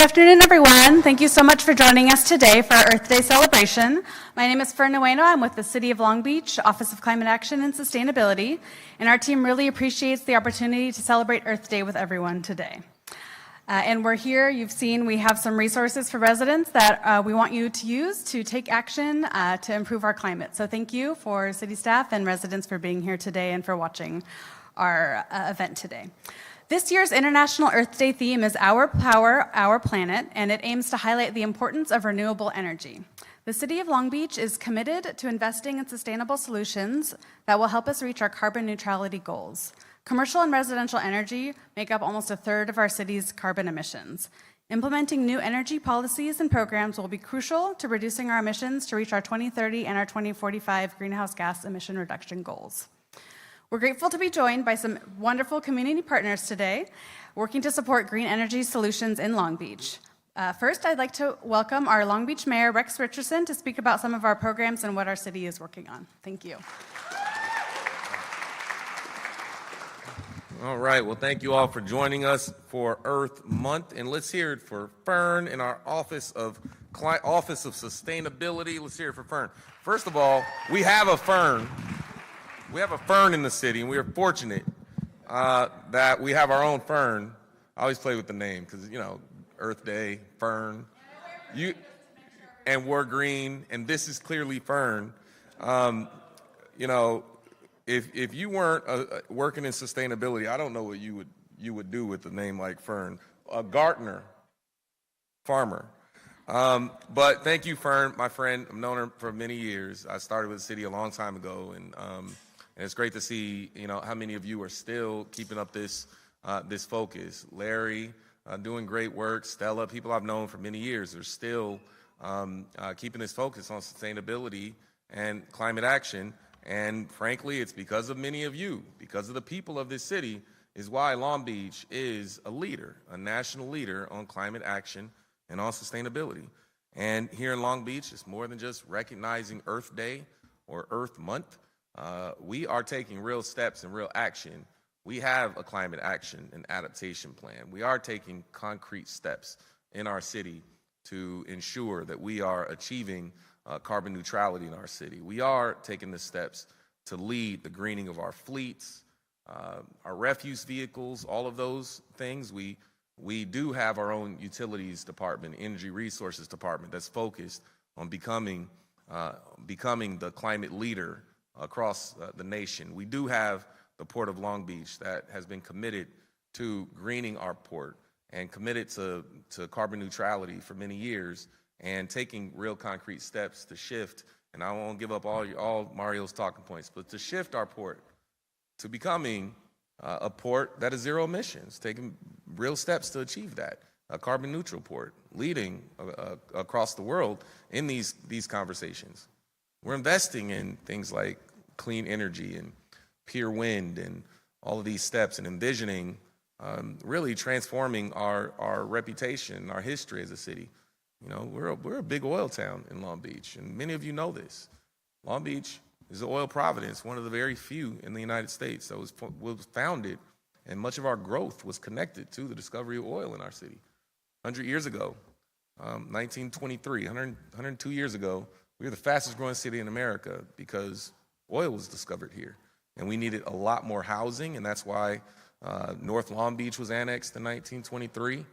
afternoon, everyone. Thank you so much for joining us today for our Earth Day celebration. My name is Fern Nueno. I'm with the City of Long Beach, Office of Climate Action and Sustainability, and our team really appreciates the opportunity to celebrate Earth Day with everyone today. And we're here, you've seen we have some resources for residents that we want you to use to take action to improve our climate. So thank you for city staff and residents for being here today and for watching our event today. This year's International Earth Day theme is Our Power, Our Planet, and it aims to highlight the importance of renewable energy. The City of Long Beach is committed to investing in sustainable solutions that will help us reach our carbon neutrality goals. Commercial and residential energy make up almost a third of our city's carbon emissions. Implementing new energy policies and programs will be crucial to reducing our emissions to reach our 2030 and our 2045 greenhouse gas emission reduction goals. We're grateful to be joined by some wonderful community partners today working to support green energy solutions in Long Beach. First, I'd like to welcome our Long Beach Mayor, Rex Richardson, to speak about some of our programs and what our city is working on. Thank you. All right, well, thank you all for joining us for Earth Month, and let's hear it for Fern in our Office of Sustainability. Let's hear it for Fern. First of all, we have a Fern. We have a Fern in the city, and we are fortunate that we have our own Fern. I always play with the name because, you know, Earth Day, Fern. And we're green, and this is clearly Fern. You know, if you weren't working in sustainability, I don't know what you would do with a name like Fern. A gardener, farmer. But thank you, Fern, my friend. I've known her for many years. I started with the city a long time ago, and it's great to see, you know, how many of you are still keeping up this focus. Larry, doing great work. Stella, people I've known for many years, are still keeping this focus on sustainability and climate action. And frankly, it's because of many of you, because of the people of this city, is why Long Beach is a leader, a national leader on climate action and on sustainability. And here in Long Beach, it's more than just recognizing Earth Day or Earth Month. We are taking real steps and real action. We have a climate action and adaptation plan. We are taking concrete steps in our city to ensure that we are achieving carbon neutrality in our city. We are taking the steps to lead the greening of our fleets, our refuse vehicles, all of those things. We do have our own utilities department, energy resources department that's focused on becoming the climate leader across the nation. We do have the Port of Long Beach that has been committed to greening our port and committed to carbon neutrality for many years and taking real concrete steps to shift, and I won't give up all Mario's talking points, but to shift our port to becoming a port that is zero emissions, taking real steps to achieve that, a carbon neutral port, leading across the world in these conversations. We're investing in things like clean energy and pure wind and all of these steps and envisioning really transforming our reputation, our history as a city. You know, we're a big oil town in Long Beach, and many of you know this. Long Beach is an oil province, one of the very few in the United States that was founded, and much of our growth was connected to the discovery of oil in our city. 100 years ago, 1923, 102 years ago, we were the fastest growing city in America because oil was discovered here. And we needed a lot more housing, and that's why North Long Beach was annexed in 1923.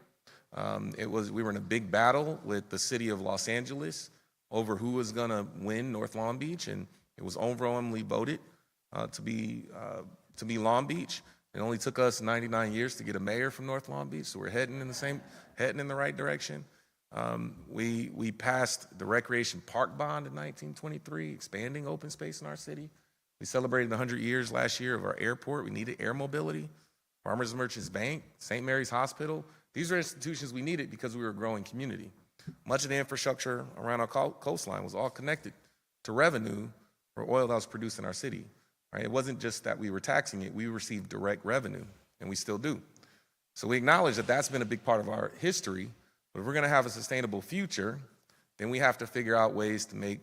We were in a big battle with the city of Los Angeles over who was going to win North Long Beach, and it was overwhelmingly voted to be Long Beach. It only took us 99 years to get a mayor from North Long Beach, so we're heading in the right direction. We passed the Recreation Park Bond in 1923, expanding open space in our city. We celebrated 100 years last year of our airport. We needed air mobility. Farmers and Merchants Bank, St. Mary's Hospital. These are institutions we needed because we were a growing community. Much of the infrastructure around our coastline was all connected to revenue for oil that was produced in our city. Right? It wasn't just that we were taxing it, we received direct revenue, and we still do. So we acknowledge that that's been a big part of our history, but if we're gonna have a sustainable future, then we have to figure out ways to make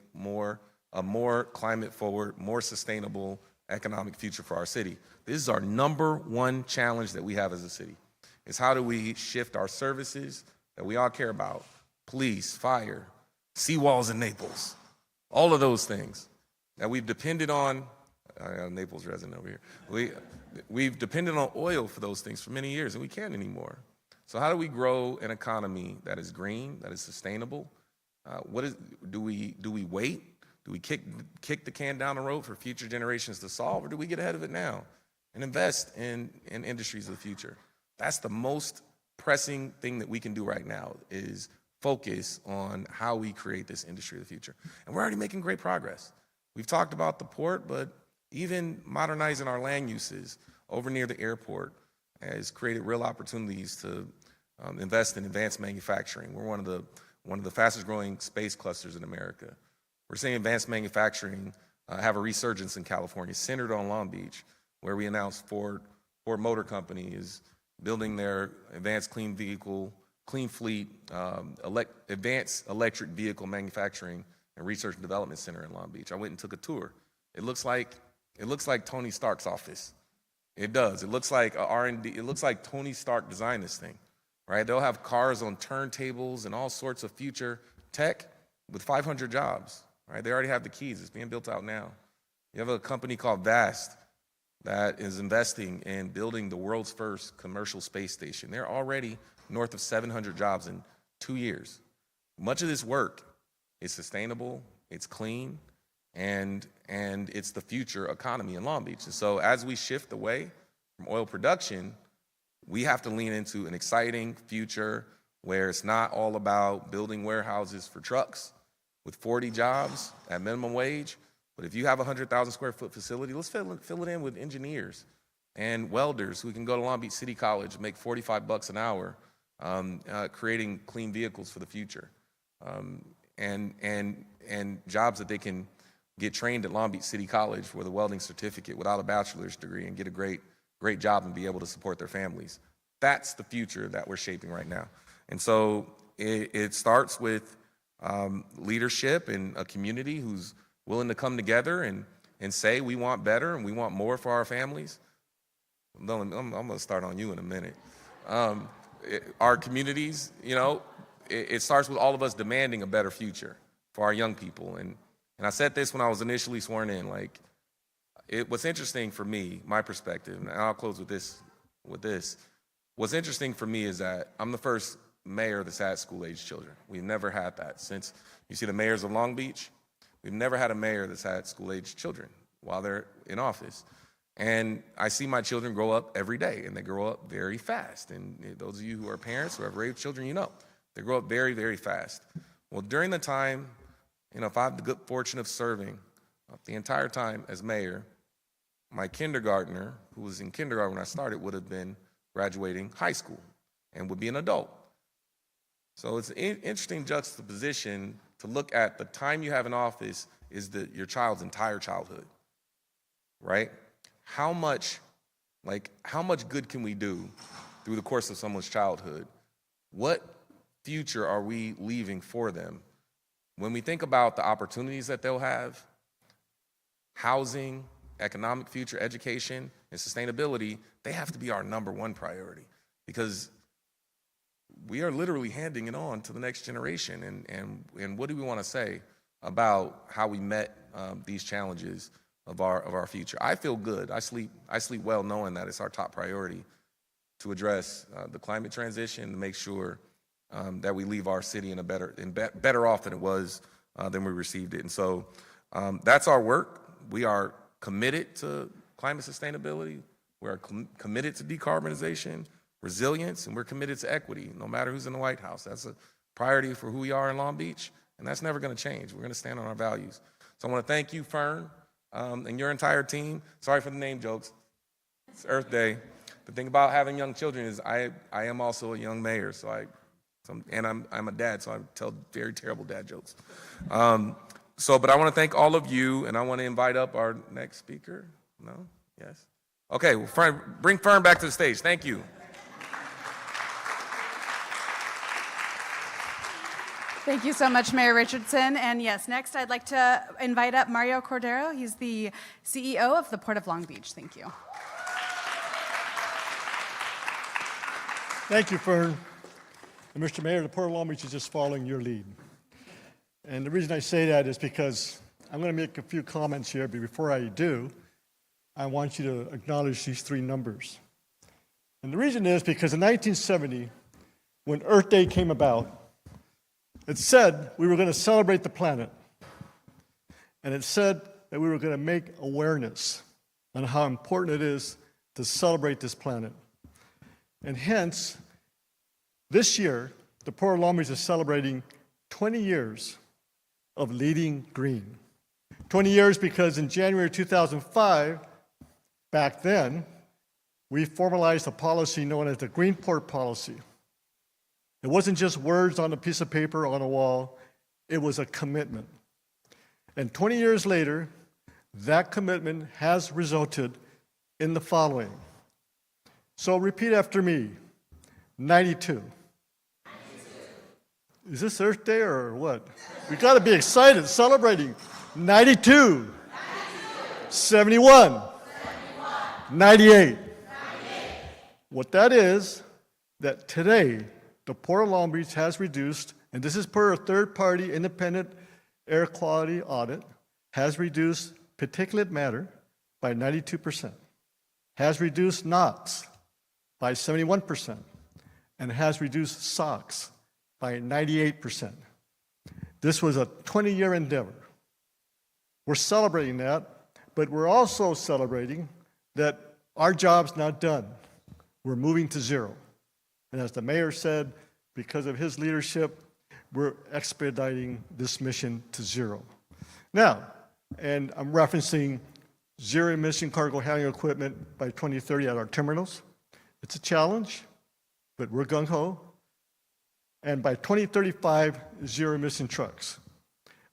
a more climate forward, more sustainable economic future for our city. This is our number one challenge that we have as a city, is how do we shift our services that we all care about, police, fire, seawalls in Naples, all of those things that we've depended on. Naples resident over here. We've depended on oil for those things for many years, and we can't anymore. So how do we grow an economy that is green, that is sustainable? Do we wait? Do we kick the can down the road for future generations to solve, or do we get ahead of it now and invest in industries of the future? That's the most pressing thing that we can do right now, is focus on how we create this industry of the future. And we're already making great progress. We've talked about the port, but even modernizing our land uses over near the airport has created real opportunities to invest in advanced manufacturing. We're one of the fastest growing space clusters in America. We're seeing advanced manufacturing have a resurgence in California, centered on Long Beach, where we announced Ford Motor Company is building their advanced clean fleet, advanced electric vehicle manufacturing and research and development center in Long Beach. I went and took a tour. It looks like Tony Stark's office. It does. It looks like R&D. It looks like Tony Stark designed this thing, right? They'll have cars on turntables and all sorts of future tech with 500 jobs, right? They already have the keys. It's being built out now. You have a company called Vast that is investing in building the world's first commercial space station. They're already north of 700 jobs in 2 years. Much of this work is sustainable, it's clean, and it's the future economy in Long Beach. And so as we shift away from oil production, we have to lean into an exciting future where it's not all about building warehouses for trucks with 40 jobs at minimum wage. But if you have a 100,000 square foot facility, let's fill it in with engineers and welders who can go to Long Beach City College and make $45 an hour, creating clean vehicles for the future, and jobs that they can get trained at Long Beach City College with a welding certificate without a bachelor's degree and get a great job and be able to support their families. That's the future that we're shaping right now. And so it starts with leadership and a community who's willing to come together and say we want better and we want more for our families. I'm going to start on you in a minute. Our communities, it starts with all of us demanding a better future for our young people. And I said this when I was initially sworn in, what's interesting for me, my perspective, and I'll close with this. What's interesting for me is that I'm the first mayor that's had school-age children. We've never had that. Since you see the mayors of Long Beach, we've never had a mayor that's had school-age children while they're in office. And I see my children grow up every day, and they grow up very fast. And those of you who are parents who have raised children, they grow up very, very fast. Well, during the time, if I have the good fortune of serving the entire time as mayor, my kindergartner, who was in kindergarten when I started, would have been graduating high school and would be an adult. So it's an interesting juxtaposition to look at the time you have in office is your child's entire childhood, right? How much good can we do through the course of someone's childhood? What future are we leaving for them? When we think about the opportunities that they'll have, housing, economic future, education, and sustainability, they have to be our number one priority, because we are literally handing it on to the next generation. And what do we want to say about how we met these challenges of our future? I feel good. I sleep well knowing that it's our top priority to address the climate transition, to make sure that we leave our city in better off than it was than we received it. And so that's our work. We are committed to climate sustainability. We are committed to decarbonization, resilience, and we're committed to equity, no matter who's in the White House. That's a priority for who we are in Long Beach, and that's never going to change. We're going to stand on our values. So I want to thank you, Fern, and your entire team. Sorry for the name jokes. It's Earth Day. The thing about having young children is I am also a young mayor, and I'm a dad, so I tell very terrible dad jokes. But I want to thank all of you, and I want to invite up our next speaker. No? Yes? Okay, well, bring Fern back to the stage. Thank you. Thank you so much, Mayor Richardson. And yes, next I'd like to invite up Mario Cordero. He's the CEO of the Port of Long Beach. Thank you. Thank you, Fern. And Mr. Mayor, the Port of Long Beach is just following your lead. And the reason I say that is because I'm going to make a few comments here, but before I do, I want you to acknowledge these three numbers. And the reason is because in 1970, when Earth Day came about, it said we were going to celebrate the planet. And it said that we were going to make awareness on how important it is to celebrate this planet. And hence, this year, the Port of Long Beach is celebrating 20 years of leading green. 20 years because in January 2005, back then, we formalized a policy known as the Green Port Policy. It wasn't just words on a piece of paper on a wall, it was a commitment. And 20 years later, that commitment has resulted in the following. So repeat after me, 92. Is this Earth Day or what? We got to be excited, celebrating. 92. 71. 98. What that is, that today, the Port of Long Beach has reduced, and this is per a third-party independent air quality audit, has reduced particulate matter by 92%, has reduced NOx by 71%, and has reduced SOx by 98%. This was a 20-year endeavor. We're celebrating that, but we're also celebrating that our job's not done. We're moving to zero. And as the mayor said, because of his leadership, we're expediting this mission to zero. Now, and I'm referencing zero emission cargo handling equipment by 2030 at our terminals. It's a challenge, but we're gung-ho. And by 2035, zero emission trucks.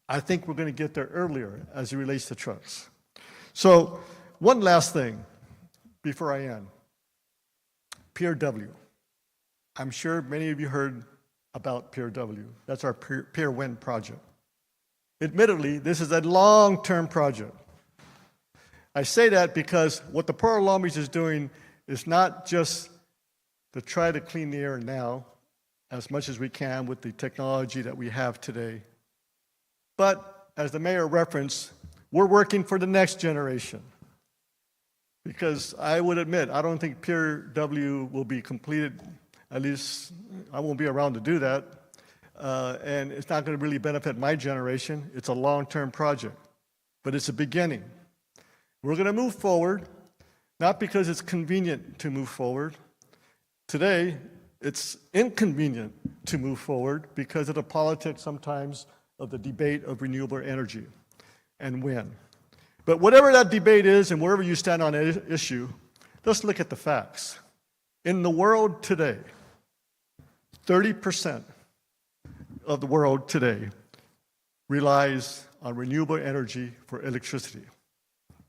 I think we're going to get there earlier as it relates to trucks. So one last thing before I end. PRW. I'm sure many of you heard about PRW. That's our Pier Wind project. Admittedly, this is a long-term project. I say that because what the Port of Long Beach is doing is not just to try to clean the air now as much as we can with the technology that we have today, but as the mayor referenced, we're working for the next generation. Because I would admit, I don't think PRW will be completed, at least I won't be around to do that, and it's not going to really benefit my generation. It's a long-term project, but it's a beginning. We're going to move forward, not because it's convenient to move forward. Today, it's inconvenient to move forward because of the politics sometimes of the debate of renewable energy and when. But whatever that debate is and wherever you stand on an issue, let's look at the facts. In the world today, 30% of the world today relies on renewable energy for electricity.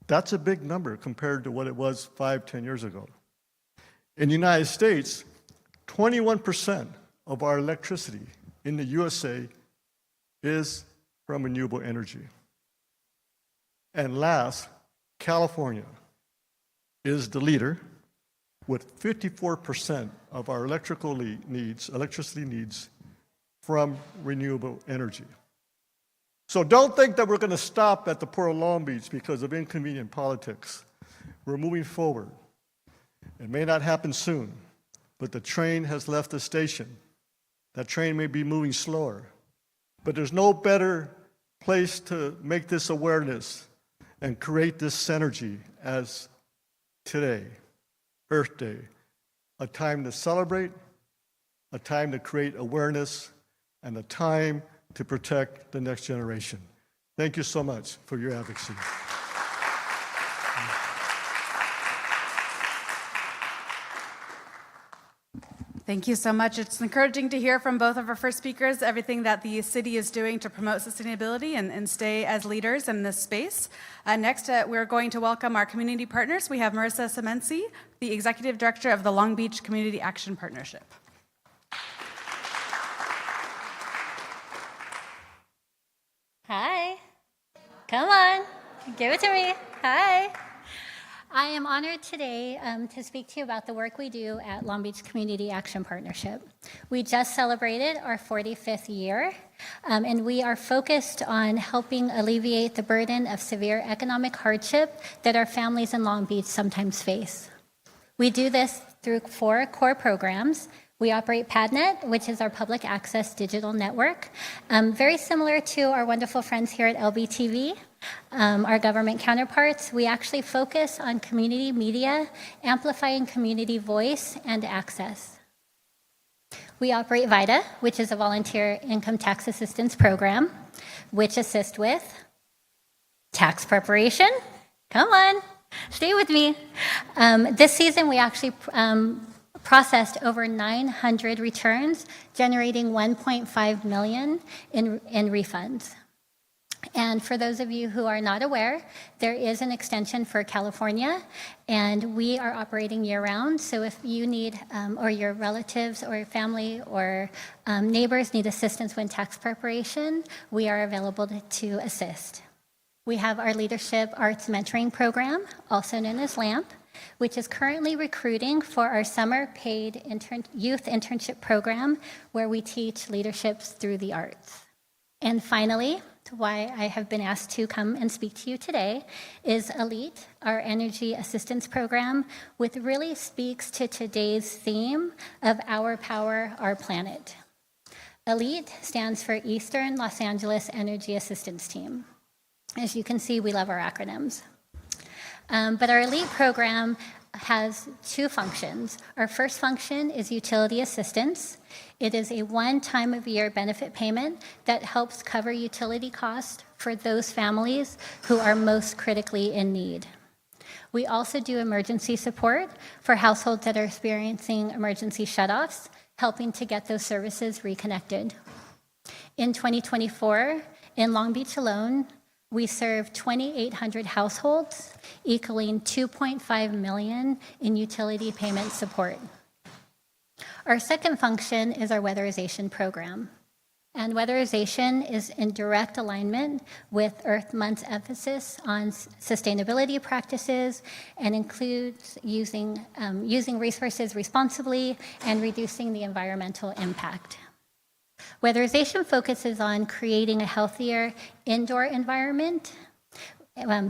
That's a big number compared to what it was 5-10 years ago. In the United States, 21% of our electricity in the USA is from renewable energy. And last, California is the leader with 54% of our electricity needs from renewable energy. So don't think that we're going to stop at the Port of Long Beach because of inconvenient politics. We're moving forward. It may not happen soon, but the train has left the station. That train may be moving slower, but there's no better place to make this awareness and create this synergy as today, Earth Day, a time to celebrate, a time to create awareness, and a time to protect the next generation. Thank you so much for your advocacy. Thank you so much. It's encouraging to hear from both of our first speakers everything that the city is doing to promote sustainability and stay as leaders in this space. Next, we're going to welcome our community partners. We have Marissa Semensi, the Executive Director of the Long Beach Community Action Partnership. Hi. Come on. Give it to me. Hi. I am honored today to speak to you about the work we do at Long Beach Community Action Partnership. We just celebrated our 45th year, and we are focused on helping alleviate the burden of severe economic hardship that our families in Long Beach sometimes face. We do this through 4 core programs. We operate PadNet, which is our public access digital network, very similar to our wonderful friends here at LBTV. Our government counterparts, we actually focus on community media, amplifying community voice and access. We operate VITA, which is a volunteer income tax assistance program, which assists with tax preparation. Come on, stay with me. This season, we actually processed over 900 returns, generating $1.5 million in refunds. And for those of you who are not aware, there is an extension for California, and we are operating year-round. So if you need, or your relatives or your family or neighbors need assistance with tax preparation, we are available to assist. We have our Leadership Arts Mentoring Program, also known as LAMP, which is currently recruiting for our summer paid youth internship program, where we teach leaderships through the arts. And finally, why I have been asked to come and speak to you today is ELITE, our energy assistance program, which really speaks to today's theme of Our Power, Our Planet. ELITE stands for Eastern Los Angeles Energy Assistance Team. As you can see, we love our acronyms. But our ELITE program has 2 functions. Our first function is utility assistance. It is a one-time-of-year benefit payment that helps cover utility costs for those families who are most critically in need. We also do emergency support for households that are experiencing emergency shutoffs, helping to get those services reconnected. In 2024, in Long Beach alone, we served 2,800 households, equaling $2.5 million in utility payment support. Our second function is our weatherization program. And weatherization is in direct alignment with Earth Month's emphasis on sustainability practices and includes using resources responsibly and reducing the environmental impact. Weatherization focuses on creating a healthier indoor environment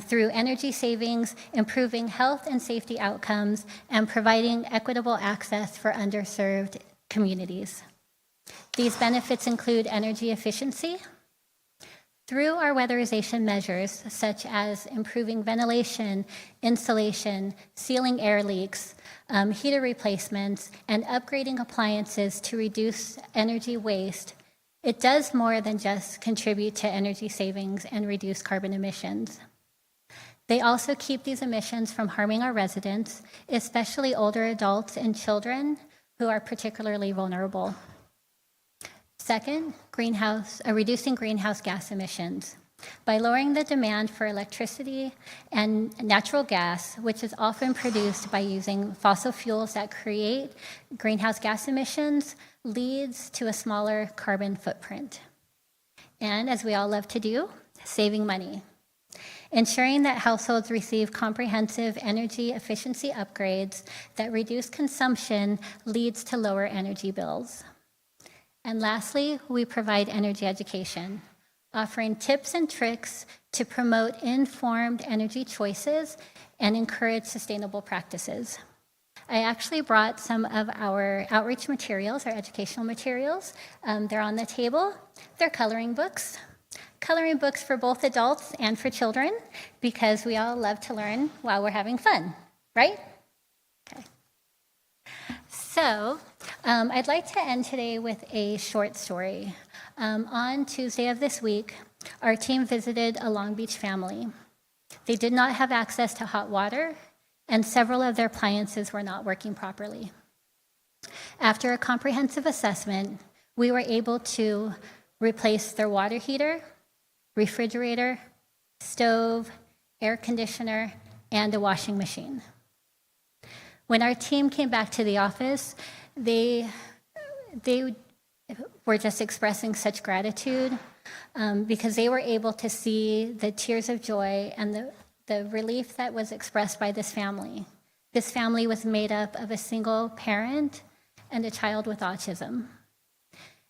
through energy savings, improving health and safety outcomes, and providing equitable access for underserved communities. These benefits include energy efficiency. Through our weatherization measures, such as improving ventilation, insulation, sealing air leaks, heater replacements, and upgrading appliances to reduce energy waste, it does more than just contribute to energy savings and reduce carbon emissions. They also keep these emissions from harming our residents, especially older adults and children who are particularly vulnerable. Second, reducing greenhouse gas emissions. By lowering the demand for electricity and natural gas, which is often produced by using fossil fuels that create greenhouse gas emissions, leads to a smaller carbon footprint. And as we all love to do, saving money. Ensuring that households receive comprehensive energy efficiency upgrades that reduce consumption leads to lower energy bills. And lastly, we provide energy education, offering tips and tricks to promote informed energy choices and encourage sustainable practices. I actually brought some of our outreach materials, our educational materials. They're on the table. They're coloring books for both adults and for children, because we all love to learn while we're having fun, right? Okay. So I'd like to end today with a short story. On Tuesday of this week, our team visited a Long Beach family. They did not have access to hot water, and several of their appliances were not working properly. After a comprehensive assessment, we were able to replace their water heater, refrigerator, stove, air conditioner, and a washing machine. When our team came back to the office, they were just expressing such gratitude because they were able to see the tears of joy and the relief that was expressed by this family. This family was made up of a single parent and a child with autism.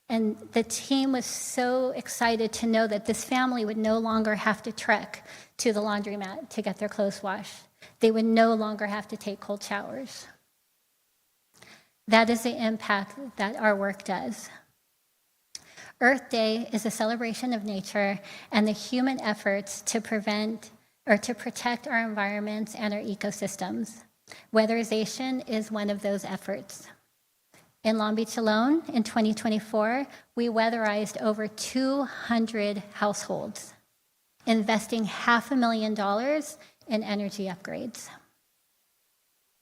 And the team was so excited to know that this family would no longer have to trek to the laundromat to get their clothes washed. They would no longer have to take cold showers. That is the impact that our work does. Earth Day is a celebration of nature and the human efforts to prevent or to protect our environments and our ecosystems. Weatherization is one of those efforts. In Long Beach alone, in 2024, we weatherized over 200 households, investing $500,000 in energy upgrades.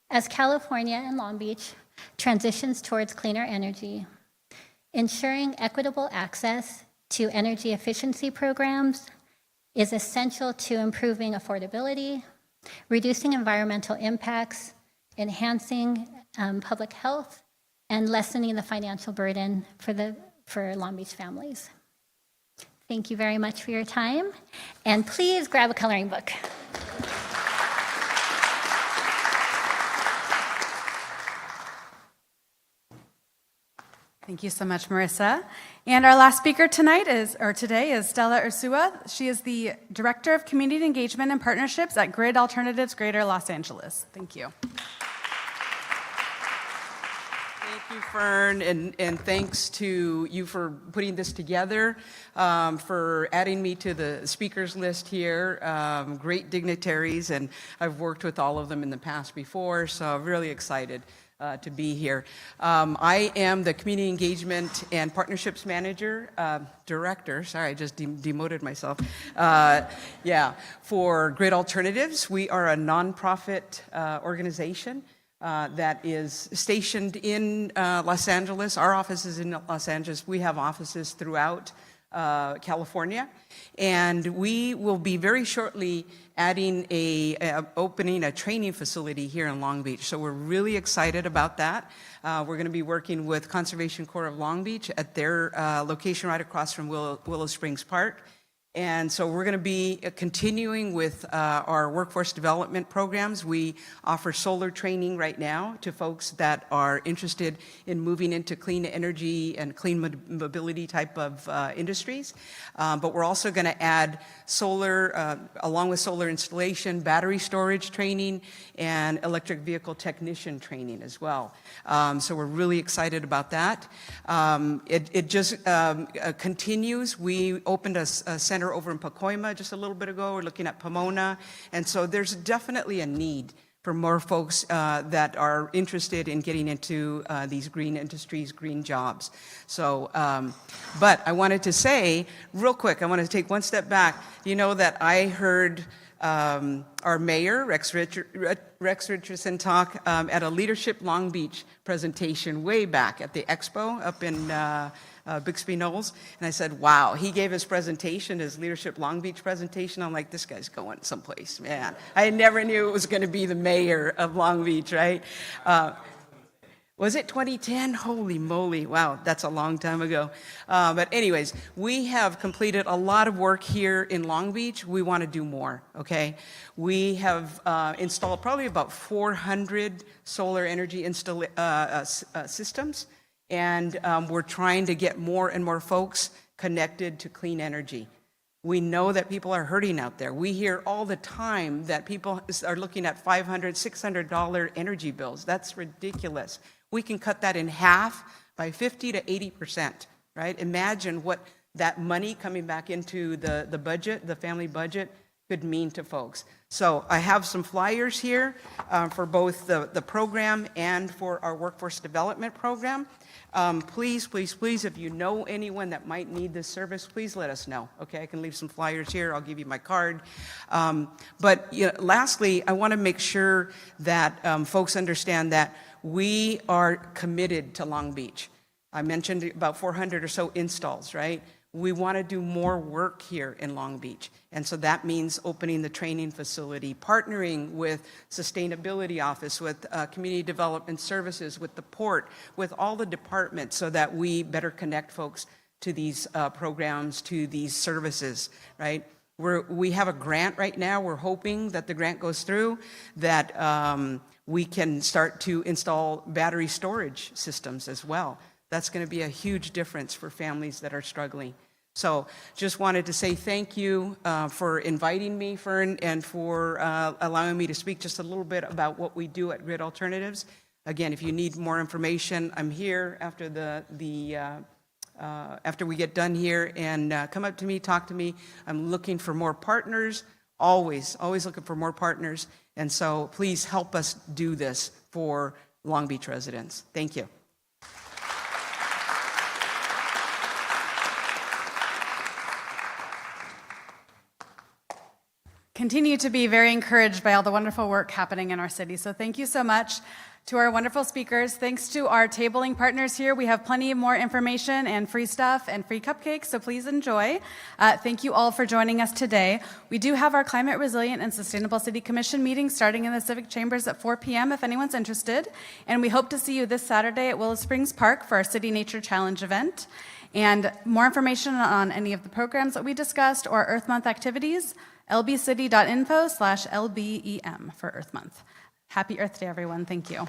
As California and Long Beach transitions towards cleaner energy, ensuring equitable access to energy efficiency programs is essential to improving affordability, reducing environmental impacts, enhancing public health, and lessening the financial burden for Long Beach families. Thank you very much for your time, and please grab a coloring book. Thank you so much, Marissa. And our last speaker today is Stella Ursua. She is the Director of Community Engagement and Partnerships at Grid Alternatives Greater Los Angeles. Thank you. Thank you, Fern, and thanks to you for putting this together, for adding me to the speakers list here. Great dignitaries, and I've worked with all of them in the past before, so I'm really excited to be here. I am the Community Engagement and Partnerships Manager, Director, sorry, I just demoted myself, for Grid Alternatives. We are a nonprofit organization that is stationed in Los Angeles. Our office is in Los Angeles. We have offices throughout California, and we will be very shortly opening a training facility here in Long Beach. So we're really excited about that. We're going to be working with Conservation Corps of Long Beach at their location right across from Willow Springs Park. And so we're going to be continuing with our workforce development programs. We offer solar training right now to folks that are interested in moving into clean energy and clean mobility type of industries. But we're also going to add solar, along with solar installation, battery storage training, and electric vehicle technician training as well. So we're really excited about that. It just continues. We opened a center over in Pacoima just a little bit ago. We're looking at Pomona. And so there's definitely a need for more folks that are interested in getting into these green industries, green jobs. So, but I wanted to say, real quick, I want to take one step back. You know that I heard our mayor, Rex Richardson, talk at a Leadership Long Beach presentation way back at the expo up in Bixby Knolls, and I said, wow, he gave his presentation, his Leadership Long Beach presentation. I'm like, this guy's going someplace, man. I never knew it was going to be the mayor of Long Beach, right? Was it 2010? Holy moly, wow, that's a long time ago. But anyways, we have completed a lot of work here in Long Beach. We want to do more, okay? We have installed probably about 400 solar energy systems, and we're trying to get more and more folks connected to clean energy. We know that people are hurting out there. We hear all the time that people are looking at $500, $600 energy bills. That's ridiculous. We can cut that in half by 50 to 80%, right? Imagine what that money coming back into the budget, the family budget, could mean to folks. So I have some flyers here for both the program and for our workforce development program. Please, please, please, if you know anyone that might need this service, please let us know. Okay, I can leave some flyers here. I'll give you my card. But you know, lastly, I want to make sure that folks understand that we are committed to Long Beach. I mentioned about 400 or so installs, right? We want to do more work here in Long Beach. And so that means opening the training facility, partnering with Sustainability Office, with Community Development Services, with the Port, with all the departments so that we better connect folks to these programs, to these services, right? We have a grant right now. We're hoping that the grant goes through, that we can start to install battery storage systems as well. That's going to be a huge difference for families that are struggling. So just wanted to say thank you for inviting me, Fern, and for allowing me to speak just a little bit about what we do at Grid Alternatives. Again, if you need more information, I'm here after after we get done here, and come up to me, talk to me. I'm looking for more partners, always looking for more partners. And so please help us do this for Long Beach residents. Thank you. Continue to be very encouraged by all the wonderful work happening in our city. So thank you so much to our wonderful speakers. Thanks to our tabling partners here. We have plenty more information and free stuff and free cupcakes, so please enjoy. Thank you all for joining us today. We do have our Climate Resilient and Sustainable City Commission meeting starting in the Civic Chambers at 4 p.m. if anyone's interested. And we hope to see you this Saturday at Willow Springs Park for our City Nature Challenge event. And more information on any of the programs that we discussed or Earth Month activities, lbcity.info/lbem for Earth Month. Happy Earth Day, everyone. Thank you.